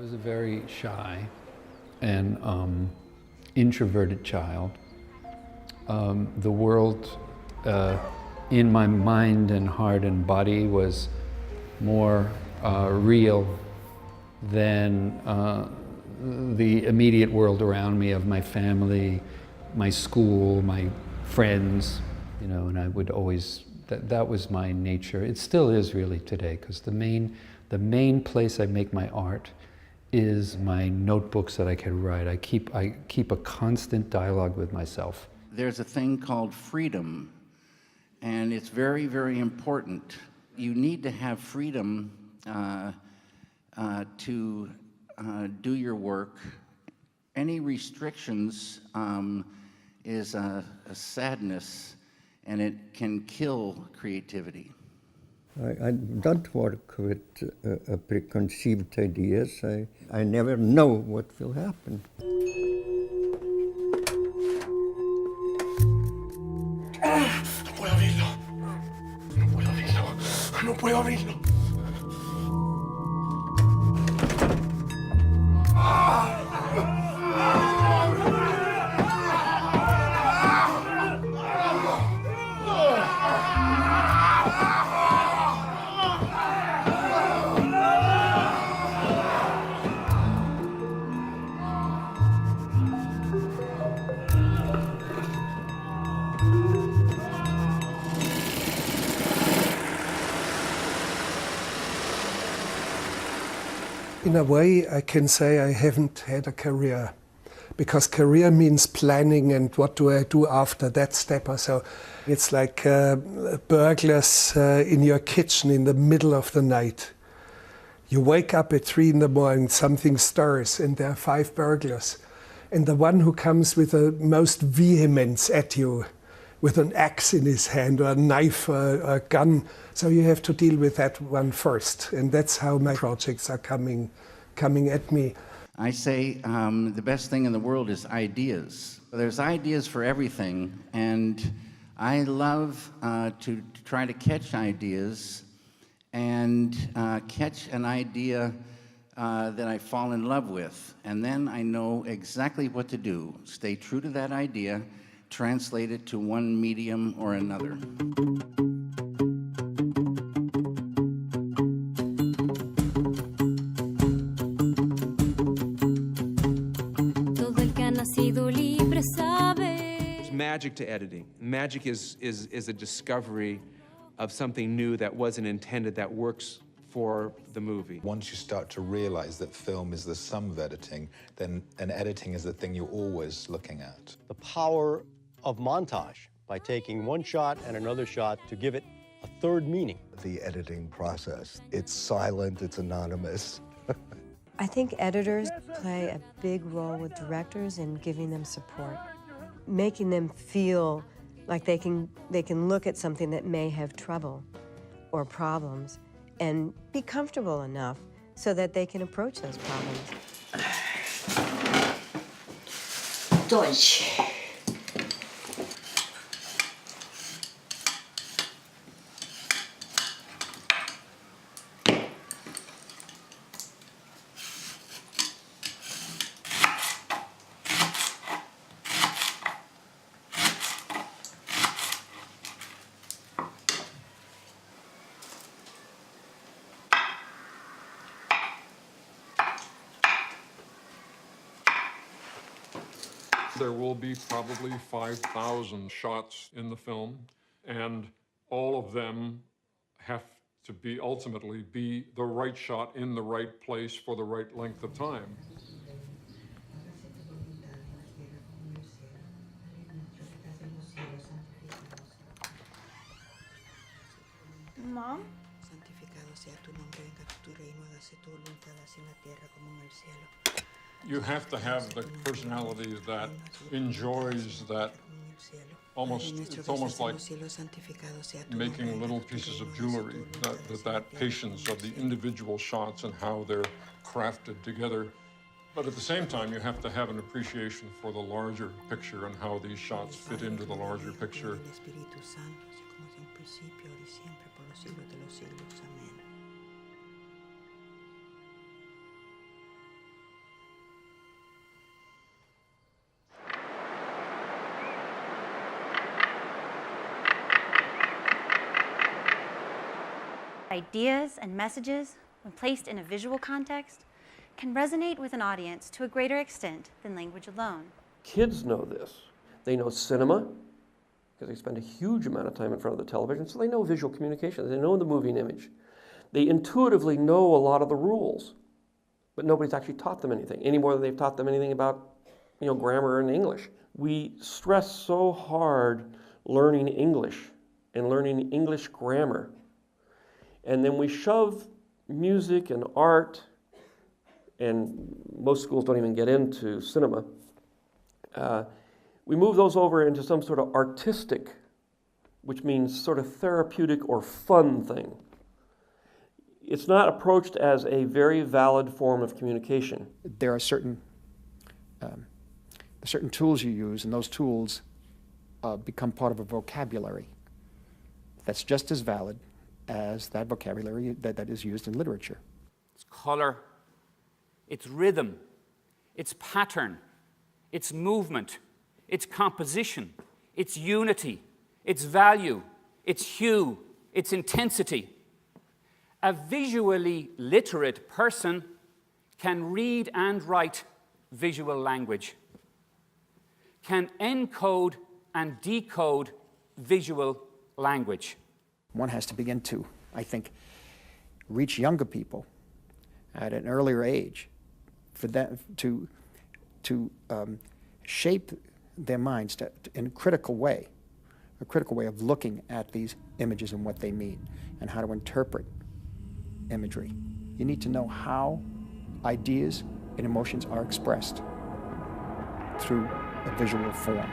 was a very shy and introverted child. The world in my mind and heart and body was more real than the immediate world around me of my family, my school, my friends, you know, and I would always, that was my nature. It still is really today, because the main place I make my art is my notebooks that I can write. I keep a constant dialogue with myself. There's a thing called freedom, and it's very, very important. You need to have freedom to do your work. Any restrictions is a sadness, and it can kill creativity. I don't work with preconceived ideas. I never know what will happen. No puedo abrirlo. No puedo abrirlo. No puedo abrirlo. In a way, I can say I haven't had a career, because career means planning and what do I do after that step or so. It's like burglars in your kitchen in the middle of the night. You wake up at 3 in the morning, something stirs, and there are 5 burglars. And the one who comes with the most vehemence at you, with an axe in his hand or a knife or a gun. So you have to deal with that one first. And that's how my projects are coming at me. I say the best thing in the world is ideas. There's ideas for everything, and I love to try to catch ideas and catch an idea that I fall in love with. And then I know exactly what to do. Stay true to that idea, translate it to one medium or another. There's magic to editing. Magic is a discovery of something new that wasn't intended, that works for the movie. Once you start to realize that film is the sum of editing, then editing is the thing you're always looking at. The power of montage, by taking one shot and another shot to give it a third meaning. The editing process, it's silent, it's anonymous. I think editors play a big role with directors in giving them support, making them feel like they can look at something that may have trouble or problems and be comfortable enough so that they can approach those problems. Deutsch. There will be probably 5,000 shots in the film, and all of them have to be ultimately be the right shot in the right place for the right length of time. Mom? You have to have the personality that enjoys that. It's almost like making little pieces of jewelry, that patience of the individual shots and how they're crafted together. But at the same time, you have to have an appreciation for the larger picture and how these shots fit into the larger picture. Ideas and messages, when placed in a visual context, can resonate with an audience to a greater extent than language alone. Kids know this. They know cinema, because they spend a huge amount of time in front of the television, so they know visual communication. They know the moving image. They intuitively know a lot of the rules, but nobody's actually taught them anything, any more than they've taught them anything about, grammar and English. We stress so hard learning English and learning English grammar, and then we shove music and art, and most schools don't even get into cinema. We move those over into some sort of artistic, which means sort of therapeutic or fun thing. It's not approached as a very valid form of communication. There are certain tools you use, and those tools become part of a vocabulary that's just as valid as that vocabulary that is used in literature. It's color, it's rhythm, it's pattern, it's movement, it's composition, it's unity, it's value, it's hue, it's intensity. A visually literate person can read and write visual language, can encode and decode visual language. One has to begin to, I think, reach younger people at an earlier age for them to shape their minds in a critical way of looking at these images and what they mean and how to interpret imagery. You need to know how ideas and emotions are expressed through a visual form.